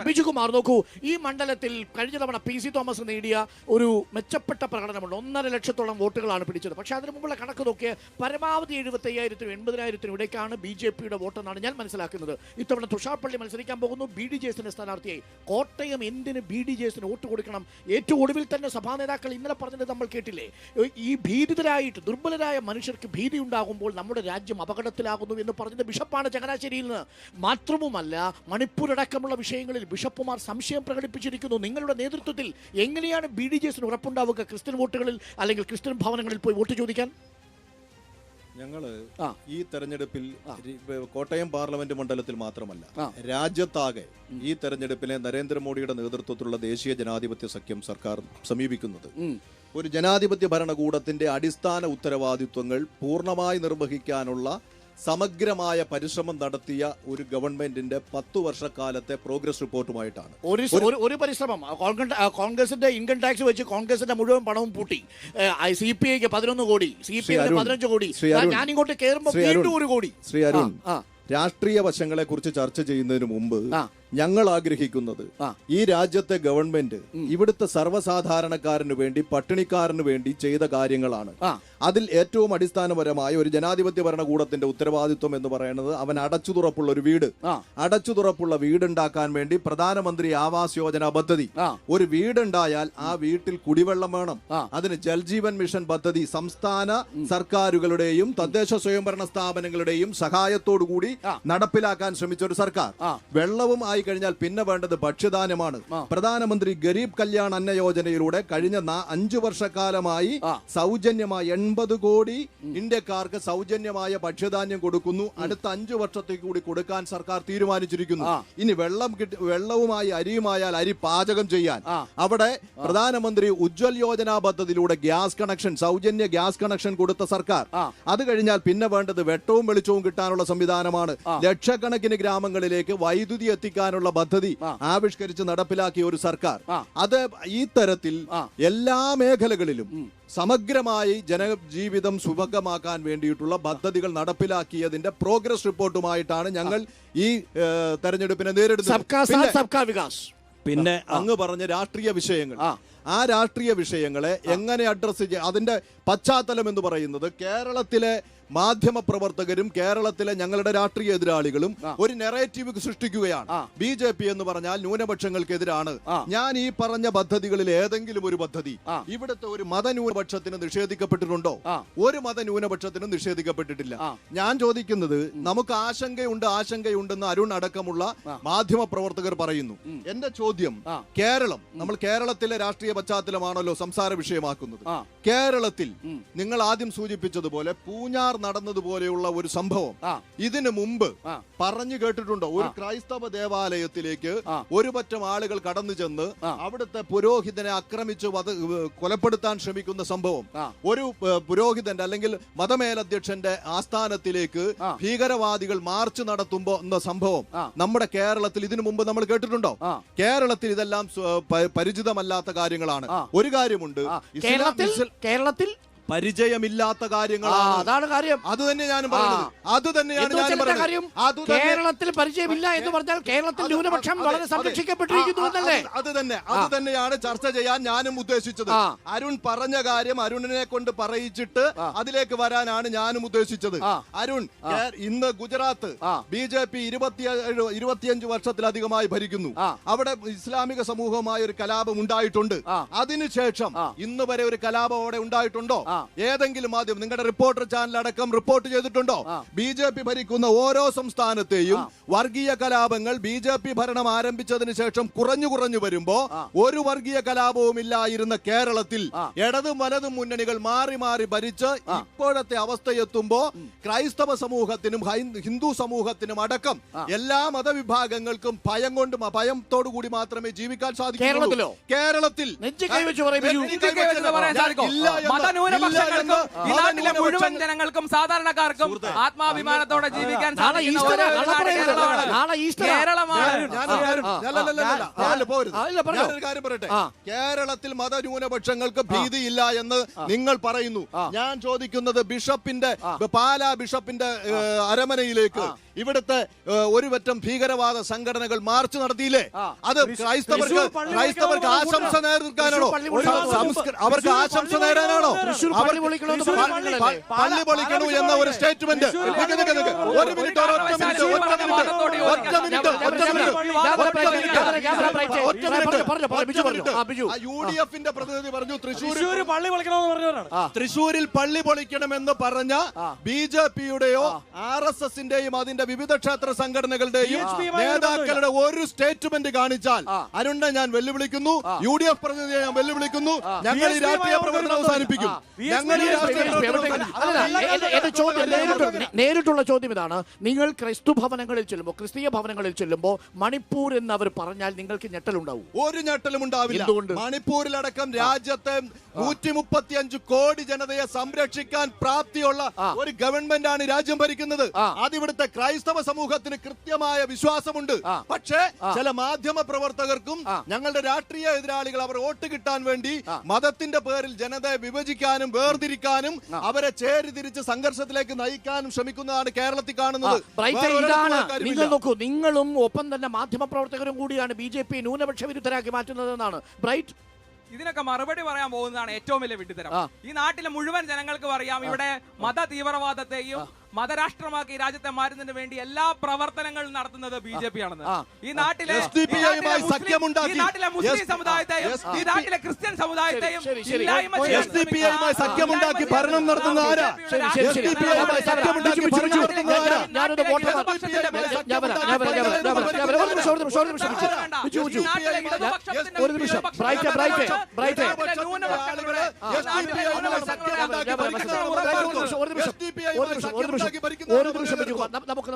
ബിജുകുമാർ നോക്കൂ, ഈ മണ്ഡലത്തിൽ കഴിഞ്ഞ തവണ PC തോമസ് നേടിയ ഒരു മെച്ചപ്പെട്ട പ്രകടനമുണ്ട്. 1.5 ലക്ഷത്തോളം വോട്ടുകളാണ് പിടിച്ചത്. പക്ഷേ അതിന് മുമ്പുള്ള കണക്ക് നോക്കിയ പരമാവധി 75,000-നും 80,000-നും ഇടയ്ക്കാണ് BJPയുടെ വോട്ടെന്നാണ് ഞാൻ മനസ്സിലാക്കുന്നത്. ഇത്തവണ തുഷാർപള്ളി മത്സരിക്കാൻ പോകുന്നു BDJSന്റെ സ്ഥാനാർത്ഥിയായി. കോട്ടയം എന്തിന് BDJSന് വോട്ട് കൊടുക്കണം? ഏറ്റവും ഒടുവിൽ തന്നെ സഭാ നേതാക്കൾ ഇന്നലെ പറഞ്ഞത് നമ്മൾ കേട്ടില്ലേ? ഈ ഭീതിതരായിട്ട് ദുർബലരായ മനുഷ്യർക്ക് ഭീതി ഉണ്ടാകുമ്പോൾ നമ്മുടെ രാജ്യം അപകടത്തിലാകുന്നു എന്ന് പറഞ്ഞത് ബിഷപ്പാണ് ചങ്ങനാശ്ശേരിയിൽ നിന്ന്. മാത്രവുമല്ല, മണിപ്പൂർ അടക്കമുള്ള വിഷയങ്ങളിൽ ബിഷപ്പുമാർ സംശയം പ്രകടിപ്പിച്ചിരിക്കുന്നു. നിങ്ങളുടെ നേതൃത്വത്തിൽ എങ്ങനെയാണ് BDJSന് ഉറപ്പുണ്ടാവുക ക്രിസ്ത്യൻ വോട്ടുകളിൽ അല്ലെങ്കിൽ ക്രിസ്ത്യൻ ഭവനങ്ങളിൽ പോയി വോട്ട് ചോദിക്കാൻ? ഞങ്ങള് ഈ തെരഞ്ഞെടുപ്പിൽ കോട്ടയം പാർലമെന്റ് മണ്ഡലത്തിൽ മാത്രമല്ല, രാജ്യത്താകെ ഈ തെരഞ്ഞെടുപ്പിനെ നരേന്ദ്രമോദിയുടെ നേതൃത്വത്തിലുള്ള ദേശീയ ജനാധിപത്യ സഖ്യം സർക്കാർ സമീപിക്കുന്നത് ഒരു ജനാധിപത്യ ഭരണകൂടത്തിന്റെ അടിസ്ഥാന ഉത്തരവാദിത്വങ്ങൾ പൂർണ്ണമായി നിർവഹിക്കാനുള്ള സമഗ്രമായ പരിശ്രമം നടത്തിയ ഒരു ഗവൺമെന്റിന്റെ 10 വർഷക്കാലത്തെ പ്രോഗ്രസ് റിപ്പോർട്ടുമായിട്ടാണ്. ഒരു പരിശ്രമം കോൺഗ്രസിന്റെ ഇൻകം ടാക്സ് വെച്ച് കോൺഗ്രസിന്റെ മുഴുവൻ പണവും പൂട്ടി. CPIക്ക് 11 കോടി, CPIക്ക് 15 കോടി, ഞാൻ ഇങ്ങോട്ട് കയറുമ്പോൾ വീണ്ടും 1 കോടി. ശ്രീ അരുൺ, രാഷ്ട്രീയ വശങ്ങളെ കുറിച്ച് ചർച്ച ചെയ്യുന്നതിന് മുമ്പ് ഞങ്ങൾ ആഗ്രഹിക്കുന്നത് ഈ രാജ്യത്തെ ഗവൺമെന്റ് ഇവിടുത്തെ സർവ്വസാധാരണക്കാരന് വേണ്ടി, പട്ടിണിക്കാരന് വേണ്ടി ചെയ്ത കാര്യങ്ങളാണ്. അതിൽ ഏറ്റവും അടിസ്ഥാനപരമായ ഒരു ജനാധിപത്യ ഭരണകൂടത്തിന്റെ ഉത്തരവാദിത്വം എന്ന് പറയുന്നത് അവൻ അടച്ചുതുറപ്പുള്ള ഒരു വീട്, അടച്ചുതുറപ്പുള്ള വീടുണ്ടാക്കാൻ വേണ്ടി പ്രധാനമന്ത്രി ആവാസ് യോജന പദ്ധതി. ഒരു വീടുണ്ടായാൽ ആ വീട്ടിൽ കുടിവെള്ളം വേണം. അതിന് ജൽജീവൻ മിഷൻ പദ്ധതി സംസ്ഥാന സർക്കാരുകളുടെയും തദ്ദേശ സ്വയംഭരണ സ്ഥാപനങ്ങളുടെയും സഹായത്തോടുകൂടി നടപ്പിലാക്കാൻ ശ്രമിച്ച ഒരു സർക്കാർ. വെള്ളവും ആയി കഴിഞ്ഞാൽ പിന്നെ വേണ്ടത് ഭക്ഷ്യധാന്യമാണ്. പ്രധാനമന്ത്രി ഗരീബ് കല്യാൺ അന്ന യോജനയിലൂടെ കഴിഞ്ഞ 5 വർഷക്കാലമായി സൗജന്യമായി 80 കോടി ഇന്ത്യക്കാർക്ക് സൗജന്യമായ ഭക്ഷ്യധാന്യം കൊടുക്കുന്നു. അടുത്ത 5 വർഷത്തേക്ക് കൂടി കൊടുക്കാൻ സർക്കാർ തീരുമാനിച്ചിരിക്കുന്നു. ഇനി വെള്ളവുമായി അരിയുമായാൽ അരി പാചകം ചെയ്യാൻ അവിടെ പ്രധാനമന്ത്രി ഉജ്വൽ യോജന പദ്ധതിയിലൂടെ ഗ്യാസ് കണക്ഷൻ, സൗജന്യ ഗ്യാസ് കണക്ഷൻ കൊടുത്ത സർക്കാർ. അത് കഴിഞ്ഞാൽ പിന്നെ വേണ്ടത് വെട്ടവും വെളിച്ചവും കിട്ടാനുള്ള സംവിധാനമാണ്. ലക്ഷക്കണക്കിന് ഗ്രാമങ്ങളിലേക്ക് വൈദ്യുതി എത്തിക്കാനുള്ള പദ്ധതി ആവിഷ്കരിച്ച് നടപ്പിലാക്കിയ ഒരു സർക്കാർ. അത് ഈ തരത്തിൽ എല്ലാ മേഖലകളിലും സമഗ്രമായി ജനജീവിതം സുഭഗമാക്കാൻ വേണ്ടിയിട്ടുള്ള പദ്ധതികൾ നടപ്പിലാക്കിയതിന്റെ പ്രോഗ്രസ് റിപ്പോർട്ടുമായിട്ടാണ് ഞങ്ങൾ ഈ തെരഞ്ഞെടുപ്പിനെ നേരിടുന്നത്. പിന്നെ അങ്ങ് പറഞ്ഞ രാഷ്ട്രീയ വിഷയങ്ങൾ, ആ രാഷ്ട്രീയ വിഷയങ്ങളെ എങ്ങനെ അഡ്രസ് ചെയ്യാം, അതിന്റെ പശ്ചാത്തലം എന്ന് പറയുന്നത് കേരളത്തിലെ മാധ്യമപ്രവർത്തകരും കേരളത്തിലെ ഞങ്ങളുടെ രാഷ്ട്രീയ എതിരാളികളും ഒരു നെറേറ്റീവ് സൃഷ്ടിക്കുകയാണ്. BJP എന്ന് പറഞ്ഞാൽ ന്യൂനപക്ഷങ്ങൾക്കെതിരാണ്. ഞാൻ ഈ പറഞ്ഞ പദ്ധതികളിൽ ഏതെങ്കിലും ഒരു പദ്ധതി ഇവിടുത്തെ ഒരു മതന്യൂനപക്ഷത്തിന് നിഷേധിക്കപ്പെട്ടിട്ടുണ്ടോ? ഒരു മതന്യൂനപക്ഷത്തിനും നിഷേധിക്കപ്പെട്ടിട്ടില്ല. ഞാൻ ചോദിക്കുന്നത്, നമുക്ക് ആശങ്കയുണ്ടെന്ന് അരുൺ അടക്കമുള്ള മാധ്യമപ്രവർത്തകർ പറയുന്നു. എന്റെ ചോദ്യം, കേരളം, നമ്മൾ കേരളത്തിലെ രാഷ്ട്രീയ പശ്ചാത്തലമാണല്ലോ സംസാര വിഷയമാക്കുന്നത്. കേരളത്തിൽ നിങ്ങൾ ആദ്യം സൂചിപ്പിച്ചതുപോലെ പൂഞ്ഞാർ നടന്നതുപോലെയുള്ള ഒരു സംഭവം ഇതിനു മുമ്പ് പറഞ്ഞു കേട്ടിട്ടുണ്ടോ? ഒരു ക്രൈസ്തവ ദേവാലയത്തിലേക്ക് ഒരു പറ്റം ആളുകൾ കടന്നു ചെന്ന് അവിടുത്തെ പുരോഹിതനെ ആക്രമിച്ച് കൊലപ്പെടുത്താൻ ശ്രമിക്കുന്ന സംഭവം, ഒരു പുരോഹിതന്റെ അല്ലെങ്കിൽ മതമേലധ്യക്ഷന്റെ ആസ്ഥാനത്തിലേക്ക് ഭീകരവാദികൾ മാർച്ച് നടത്തുമ്പോ എന്ന സംഭവം നമ്മുടെ കേരളത്തിൽ ഇതിനു മുമ്പ് നമ്മൾ കേട്ടിട്ടുണ്ടോ? കേരളത്തിൽ ഇതെല്ലാം പരിചിതമല്ലാത്ത കാര്യങ്ങളാണ്. ഒരു കാര്യമുണ്ട്, കേരളത്തിൽ പരിചയമില്ലാത്ത കാര്യങ്ങളാണ്. അതാണ് കാര്യം. അത് തന്നെ ഞാൻ പറയുന്നത്. അത് തന്നെയാണ് ഞാൻ പറയുന്നത്. കേരളത്തിൽ പരിചയമില്ല എന്ന് പറഞ്ഞാൽ കേരളത്തിൽ ന്യൂനപക്ഷം വളരെ സംരക്ഷിക്കപ്പെട്ടിരിക്കുന്നു എന്നല്ലേ? അത് തന്നെയാണ് ചർച്ച ചെയ്യാൻ ഞാനും ഉദ്ദേശിച്ചത്. അരുൺ പറഞ്ഞ കാര്യം അരുണിനെ കൊണ്ട് പറയിച്ചിട്ട് അതിലേക്ക് വരാനാണ് ഞാനും ഉദ്ദേശിച്ചത്. അരുൺ, ഇന്ന് ഗുജറാത്ത് BJP 25 വർഷത്തിലധികമായി ഭരിക്കുന്നു. അവിടെ ഇസ്ലാമിക സമൂഹമായ ഒരു കലാപം ഉണ്ടായിട്ടുണ്ട്. അതിനുശേഷം ഇന്ന് വരെ ഒരു കലാപം അവിടെ ഉണ്ടായിട്ടുണ്ടോ? ഏതെങ്കിലും മാധ്യമം, നിങ്ങളുടെ റിപ്പോർട്ടർ ചാനൽ അടക്കം റിപ്പോർട്ട് ചെയ്തിട്ടുണ്ടോ? BJP ഭരിക്കുന്ന ഓരോ സംസ്ഥാനത്തെയും വർഗീയ കലാപങ്ങൾ BJP ഭരണം ആരംഭിച്ചതിന് ശേഷം കുറഞ്ഞു വരുമ്പോ ഒരു വർഗീയ കലാപവും ഇല്ലായിരുന്ന കേരളത്തിൽ ഇടതും വലതും മുന്നണികൾ മാറി ഭരിച്ച് ഇപ്പോഴത്തെ അവസ്ഥയെത്തുമ്പോ ക്രൈസ്തവ സമൂഹത്തിനും ഹിന്ദു സമൂഹത്തിനും അടക്കം എല്ലാ മതവിഭാഗങ്ങൾക്കും ഭയത്തോടു കൂടി മാത്രമേ ജീവിക്കാൻ സാധിക്കൂ. കേരളത്തിൽ ന്യൂനപക്ഷങ്ങൾക്കും ഈ നാട്ടിലെ മുഴുവൻ ജനങ്ങൾക്കും സാധാരണക്കാർക്കും ആത്മാഭിമാനത്തോടെ ജീവിക്കാൻ സാധിക്കുന്ന കേരളമാണ്. ഞാനൊരു കാര്യം പറയട്ടെ. കേരളത്തിൽ മതന്യൂനപക്ഷങ്ങൾക്ക് ഭീതിയില്ല എന്ന് നിങ്ങൾ പറയുന്നു. ഞാൻ ചോദിക്കുന്നത് ബിഷപ്പിന്റെ പാലാ ബിഷപ്പിന്റെ അരമനയിലേക്ക് ഇവിടുത്തെ ഒരുപറ്റം ഭീകരവാദ സംഘടനകൾ മാർച്ച് നടത്തിയില്ലേ? അത് ക്രൈസ്തവർക്ക് ആശംസ നേർക്കാനാണോ? അവർക്ക് ആശംസ നേടാനാണോ? പള്ളി പൊളിക്കണു എന്ന ഒരു സ്റ്റേറ്റ്മെന്റ്. ഒരു മിനിറ്റ്, UDFന്റെ പ്രതിനിധി പറഞ്ഞു തൃശ്ശൂരിൽ പള്ളി പൊളിക്കണമെന്ന് പറഞ്ഞ BJPയുടെയോ RSSന്റെയും അതിന്റെ വിവിധ ക്ഷേത്ര സംഘടനകളുടെയും നേതാക്കളുടെ ഒരു സ്റ്റേറ്റ്മെന്റ് കാണിച്ചാൽ അരുണിനെ ഞാൻ വെല്ലുവിളിക്കുന്നു, UDF പ്രതിനിധിയെ ഞാൻ വെല്ലുവിളിക്കുന്നു. ഞങ്ങൾ ഈ രാഷ്ട്രീയ പ്രവർത്തനം അവസാനിപ്പിക്കും. നേരിട്ടുള്ള ചോദ്യം ഇതാണ്. നിങ്ങൾ ക്രിസ്തു ഭവനങ്ങളിൽ ചെല്ലുമ്പോൾ, ക്രിസ്തീയ ഭവനങ്ങളിൽ ചെല്ലുമ്പോൾ മണിപ്പൂർ എന്ന് അവർ പറഞ്ഞാൽ നിങ്ങൾക്ക് ഞെട്ടലുണ്ടാവും? ഒരു ഞെട്ടലും ഉണ്ടാവില്ല. മണിപ്പൂരിലടക്കം രാജ്യത്തെ 135 കോടി ജനതയെ സംരക്ഷിക്കാൻ പ്രാപ്തിയുള്ള ഒരു ഗവൺമെന്റ് ആണ് രാജ്യം ഭരിക്കുന്നത്. അതിവിടുത്തെ ക്രൈസ്തവ സമൂഹത്തിന് കൃത്യമായ വിശ്വാസമുണ്ട്. പക്ഷേ ചില മാധ്യമ പ്രവർത്തകർക്കും ഞങ്ങളുടെ രാഷ്ട്രീയ എതിരാളികൾ അവർ വോട്ട് കിട്ടാൻ വേണ്ടി മതത്തിന്റെ പേരിൽ ജനതയെ വിഭജിക്കാനും വേർതിരിക്കാനും അവരെ ചേരിതിരിച്ച് സംഘർഷത്തിലേക്ക് നയിക്കാനും ശ്രമിക്കുന്നതാണ് കേരളത്തിൽ കാണുന്നത്. നിങ്ങൾ നോക്കൂ, നിങ്ങളും ഒപ്പം തന്നെ മാധ്യമ പ്രവർത്തകരും കൂടിയാണ് BJP ന്യൂനപക്ഷ വിരുദ്ധരാക്കി മാറ്റുന്നതെന്നാണ് ബ്രൈറ്റ്. ഇതിനൊക്കെ മറുപടി പറയാൻ പോകുന്നതാണ് ഏറ്റവും വലിയ വിഡ്ഢിത്തരം. ഈ നാട്ടിലെ മുഴുവൻ ജനങ്ങൾക്കും അറിയാം ഇവിടെ മത തീവ്രവാദത്തെയും മതരാഷ്ട്രമാക്കി രാജ്യത്തെ മാറ്റുന്നതിന് വേണ്ടി എല്ലാ പ്രവർത്തനങ്ങളും നടത്തുന്നത് BJP ആണെന്ന്. ഈ നാട്ടിലെ മുസ്ലിം സമുദായത്തെയും ഈ നാട്ടിലെ ക്രിസ്ത്യൻ സമുദായത്തെയും സഖ്യമുണ്ടാക്കി ഭരണം നടത്തുന്ന ആരാ? ഒരു നിമിഷം നമുക്ക്